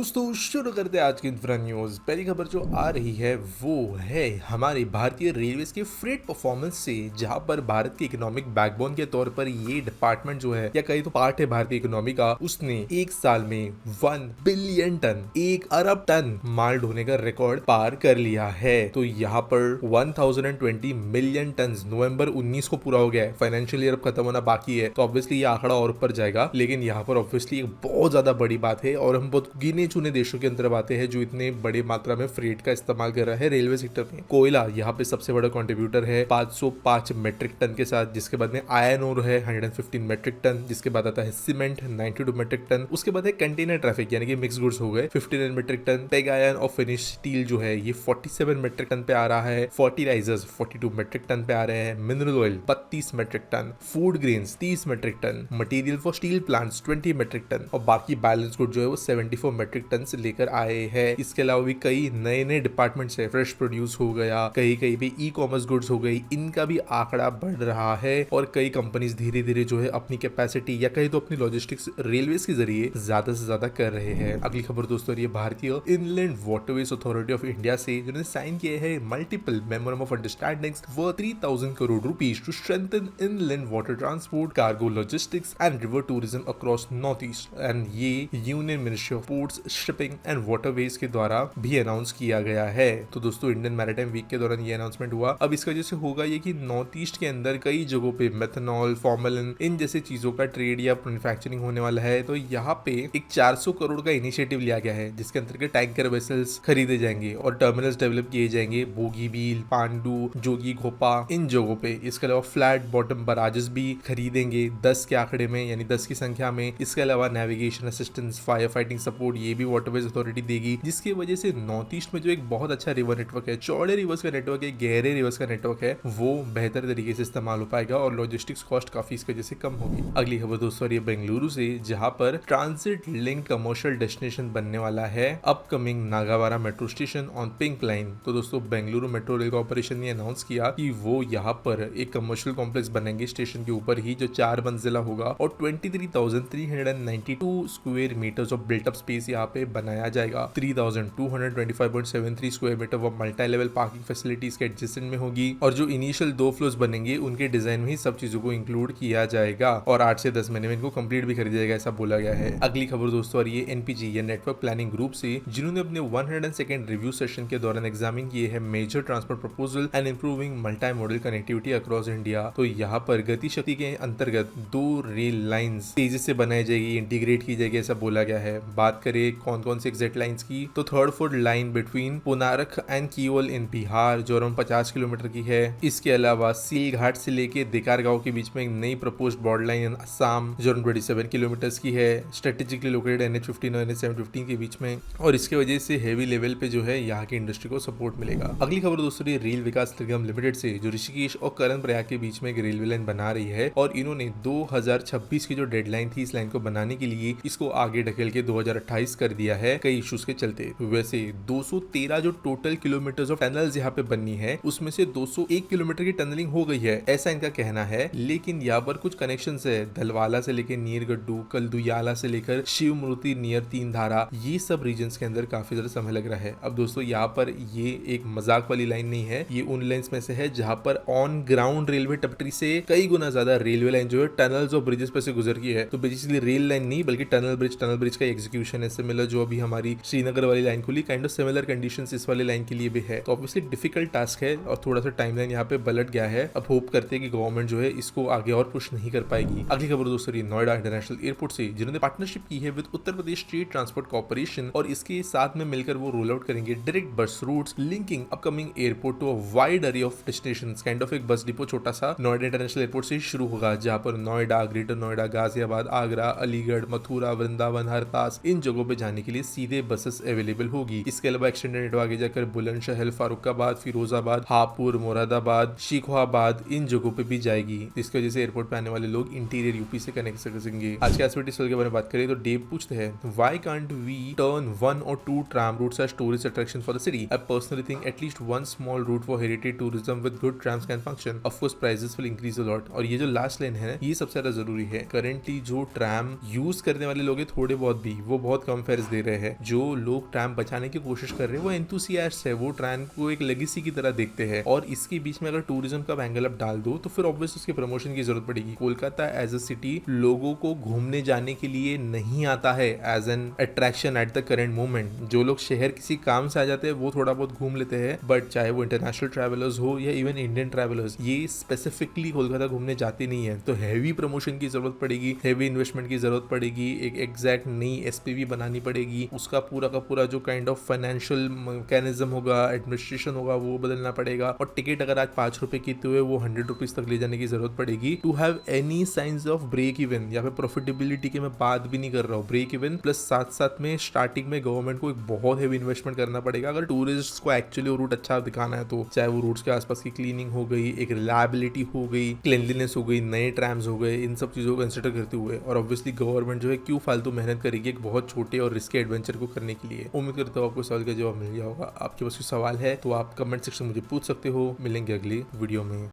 दोस्तों शुरू करते हैं आज की इंफ्रा न्यूज। पहली खबर जो आ रही है वो है हमारी भारतीय रेलवे के फ्रेट परफॉर्मेंस से, जहां पर भारत की इकोनॉमिक बैकबोन के तौर पर ये डिपार्टमेंट जो है या कहीं तो पार्ट है भारतीय इकोनॉमी का, उसने एक साल में 1 बिलियन टन 1 अरब टन माल ढोने का रिकॉर्ड पार कर लिया है। तो यहाँ पर 1020 मिलियन टन नवंबर 19 को पूरा हो गया है। फाइनेंशियल ईयर अब खत्म होना बाकी है, तो ऑब्वियसली ये आंकड़ा और ऊपर जाएगा, लेकिन यहाँ पर ऑब्वियसली एक बहुत ज्यादा बड़ी बात है और हम बहुत गिने चुने देशों के अंदर आते हैं जो इतने बड़े मात्रा में फ्रेट का इस्तेमाल कर रहा है रेलवे सेक्टर में। कोयला यहाँ पे सबसे बड़ा कंट्रीब्यूटर है 505 मेट्रिक टन के साथ, जिसके बाद में आयरन ओर है 115 मेट्रिक टन, जिसके बाद आता है सीमेंट 92 मेट्रिक टन, उसके बाद है कंटेनर ट्रैफिक यानी कि मिक्स गुड्स हो गए 59 मेट्रिक टन, पेग आयरन और फिनिश स्टील जो है ये 47 मेट्रिक टन पे आ रहा है, फर्टिलाइजर्स 42 मेट्रिक टन पे आ रहे हैं, mineral oil 32 metric tonne, food grains 30 metric tonne, material for steel plants 20 metric tonne और बाकी बैलेंस गुड जो है वो 74 मेट्रिक टन से लेकर आए हैं। इसके अलावा भी कई नए नए डिपार्टमेंट्स है, फ्रेश प्रोड्यूस हो गया, कहीं कहीं पे ई कॉमर्स गुड्स हो गई, इनका भी आंकड़ा बढ़ रहा है और कई कंपनीज धीरे धीरे जो है अपनी कैपेसिटी या कहीं तो अपनी लॉजिस्टिक्स रेलवे के जरिए ज्यादा से ज्यादा कर रहे हैं। अगली खबर दोस्तों ये भारतीय inland waterways authority of India से, जिन्होंने साइन किए हैं multiple memorandum of understandings worth 3000 crore rupees to strengthen inland water transport, cargo logistics and river tourism across north east. And ये union ministry of ports, shipping and waterways के द्वारा भी announce किया गया है। तो दोस्तों इंडियन मैरीटाइम वीक के दौरान ये अनाउंसमेंट हुआ। अब इसकी वजह से होगा ये कि नॉर्थ ईस्ट के अंदर कई जगहों पे मेथनॉल, फॉर्मलिन इन जैसे चीजों का ट्रेड या मैन्युफैक्चरिंग होने वाला है। तो यहाँ पे एक 400 करोड़ का इनिशिएटिव लिया गया है, जिसके अंतर्गत टैंकर वेसल्स खरीदे जाएंगे और टर्मिनल्स डेवलप किए जाएंगे बोगीबील, पांडू, जोगी घोपा इन जगहों पे। इसके अलावा फ्लैट बॉटम बराजेस भी खरीदेंगे 10 के आंकड़े में, यानी 10 की संख्या में। इसके अलावा navigation assistance, fire fighting support ये भी वाटरवेज अथॉरिटी देगी, जिसकी वजह से नॉर्थ ईस्ट में जो एक बहुत अच्छा रिवर नेटवर्क है, चौड़े रिवर्स का नेटवर्क है, गहरे रिवर्स का नेटवर्क है, वो बेहतर तरीके से इस्तेमाल हो पाएगा और लॉजिस्टिक्स कॉस्ट काफी इसकी वजह से कम होगी। अगली खबर दोस्तों ये बेंगलुरु से, जहां पर ट्रांजिट लिंक्ड कमर्शियल डेस्टिनेशन बनने वाला है upcoming Nagawara metro station on pink line. तो दोस्तों बेंगलुरु मेट्रो रेल कॉर्पोरेशन ने अनाउंस किया कि वो यहाँ पर एक कमर्शियल कॉम्प्लेक्स बनेंगे स्टेशन के ऊपर ही, जो 4 मंजिला होगा और 23,392 square metres of built up space यहाँ पे बनाया जाएगा। 3,225.73 स्क्वायर मीटर वो मल्टी लेवल पार्किंग फैसिलिटीज के एडजेसेंट में होगी और जो इनिशियल 2 फ्लोर्स बनेंगे उनके डिजाइन में ही सब चीजों को इंक्लूड किया जाएगा और 8 से 10 महीने में इनको कंप्लीट भी कर दिया जाएगा, ऐसा बोला गया है। अगली खबर दोस्तों और ये एनपीजी या नेटवर्क प्लानिंग ग्रुप से, जिन्होंने अपने 102nd रिव्यू सेशन के दौरान एग्जामिन किए हैं major transport proposal and improving multi modal connectivity across India. तो यहाँ पर गति शक्ति के अंतर्गत 2 रेल लाइंस तेजी से बनाई जाएगी, इंटीग्रेट की जाएगी, ऐसा बोला गया है। बात करें कौन कौन से एग्जैक्ट लाइंस की, तो third fourth line between Punarakh and Kiul in Bihar जो अराउंड 50 किलोमीटर की है। इसके अलावा सील घाट से लेके देकारगांव के बीच में एक नई proposed border line in Assam जो अराउंड 27 किलोमीटर की है, स्ट्रेटेजिकली लोकेटेड NH15 और NH715 के बीच में, और इसके वजह से हेवी लेवल पे जो है यहाँ की इंडस्ट्री को सपोर्ट मिलेगा। अगली खबर दोस्तों रेल विकास निगम लिमिटेड से, जो ऋषिकेश और करण प्रयाग के बीच में एक रेलवे लाइन बना रही है और इन्होंने 2026 की जो डेडलाइन थी इस लाइन को बनाने के लिए, इसको आगे ढकेल के 2028 कर दिया है कई इश्यूज के चलते। वैसे 213 जो टोटल किलोमीटर्स ऑफ टनल्स यहाँ पे बननी है, उसमें से 201 किलोमीटर की टनलिंग हो गई है, ऐसा इनका कहना है। लेकिन यहाँ पर कुछ कनेक्शंस है, धलवाला से लेकर नीर गड्डू, कलदुयाला से लेकर शिवमूर्ति नियर तीन धारा, ये सब रीजन्स के अंदर काफी ज्यादा समय लग रहा है। अब दोस्तों यहाँ पर ये एक मजाक वाली लाइन नहीं है, ये उन लाइन्स में से है जहाँ पर ऑन ग्राउंड रेलवे पटरी से कई गुना ज्यादा रेलवे लाइन जो है टनल्स और ब्रिजेस पे से गुजर की है। तो बेसिकली रेल लाइन नहीं बल्कि टनल ब्रिज का एग्जीक्यूशन है। सिमिलर जो अभी हमारी श्रीनगर वाली लाइन खुली, काइंड ऑफ सिमिलर कंडीशंस इस वाली लाइन के लिए भी है। तो ऑब्वियसली डिफिकल्ट टास्क है और थोड़ा सा टाइमलाइन यहाँ पे पलट गया है। अब होप करते हैं कि गवर्नमेंट जो है इसको आगे और पुश नहीं कर पाएगी। अगली खबर दोस्तों नोएडा इंटरनेशनल एयरपोर्ट से, जिन्होंने पार्टनरशिप की है with Uttar Pradesh state transport corporation और इसके साथ में मिलकर वो रोल आउट करेंगे direct bus routes linking upcoming airport to a wide area of destinations. Kind of एक बस डिपो छोटा सा नोएडा इंटरनेशनल एयरपोर्ट से शुरू होगा, जहां पर नोएडा, ग्रेटर नोएडा, गाजियाबाद, आगरा, अलीगढ़, मथुरा, वृंदावन, हरतास इन जगहों पे जाने के लिए सीधे बसेस अवेलेबल होगी। इसके अलावा एक्सटेंडेड नेटवर्क आगे जाकर बुलंदशहर, फारुखाबाद, फिरोजाबाद, हापुड़, मुरादाबाद, शेखोहाबाद इन जगहों पे भी जाएगी। इसकी वजह से एयरपोर्ट पे आने वाले लोग इंटीरियर यूपी से कनेक्ट कर सकेंगे। आज के एक्टिविटी के बारे में बात करें तो डेव पूछते हैं, why can't we turn 1 or 2 tram routes as tourist attraction for the city? I personally think at least one small route for heritage tourism with good trams can function. Of course prices will increase a lot. और ये जो last line है ये सबसे ज्यादा जरूरी है। Currently जो ट्राम यूज करने वाले लोग हैं थोड़े बहुत भी, वो बहुत कम फेयर्स दे रहे हैं, जो लोग ट्रैम बचाने की कोशिश कर रहे हैं वो एंथुसियास्ट है, वो ट्रैम को एक लेगेसी की तरह देखते हैं। और इसके बीच में अगर टूरिज्म का एंगल आप डाल दो तो फिर ऑब्वियस उसके प्रमोशन की जरूरत पड़ेगी। कोलकाता एज अ सिटी लोगों को घूमने जाने के लिए नहीं आता है as an attraction at the current moment. जो लोग शहर किसी काम से आ जाते हैं वो थोड़ा बहुत घूम लेते हैं, बट चाहे वो इंटरनेशनल ट्रैवलर्स हो या इवन इंडियन ट्रैवलर्स, ये स्पेसिफिकली कोलकाता घूमने जाते नहीं है। तो हैवी प्रमोशन की जरूरत पड़ेगी, हैवी इन्वेस्टमेंट की जरूरत पड़ेगी, एक एग्जैक्ट नई एसपीवी बनानी पड़ेगी, उसका पूरा का पूरा जो काइंड ऑफ फाइनेंशियल मैकेनिज्म होगा, एडमिनिस्ट्रेशन होगा, वो बदलना पड़ेगा। और टिकट अगर आज 5 रुपए की तो वो 100 रुपीज तक ले जाने की जरूरत पड़ेगी to have any science of break even या फिर प्रॉफिटेबिलिटी की मैं बात भी नहीं कर रहा हूँ। ब्रेक इवन प्लस साथ साथ में स्टार्टिंग में गवर्नमेंट को एक बहुत हैवी इन्वेस्टमेंट करना पड़ेगा अगर टूरिस्ट को एक्चुअली वो रूट अच्छा दिखाना है। तो चाहे वो रूट्स के आसपास की क्लीनिंग हो गई, एक रिलायबिलिटी हो गई, क्लीनलीनेस हो गई, नए ट्रैम्स हो गए, इन सब चीजों को कंसिडर करते हुए। और ऑब्वियसली गवर्नमेंट जो है क्यों फालतू मेहनत करेगी एक बहुत छोटे और रिस्की एडवेंचर को करने के लिए। उम्मीद करता हूँ आपको सवाल का जवाब मिल गया होगा। आपके पास कोई सवाल है तो आप कमेंट सेक्शन में मुझे पूछ सकते हो। मिलेंगे अगली वीडियो में।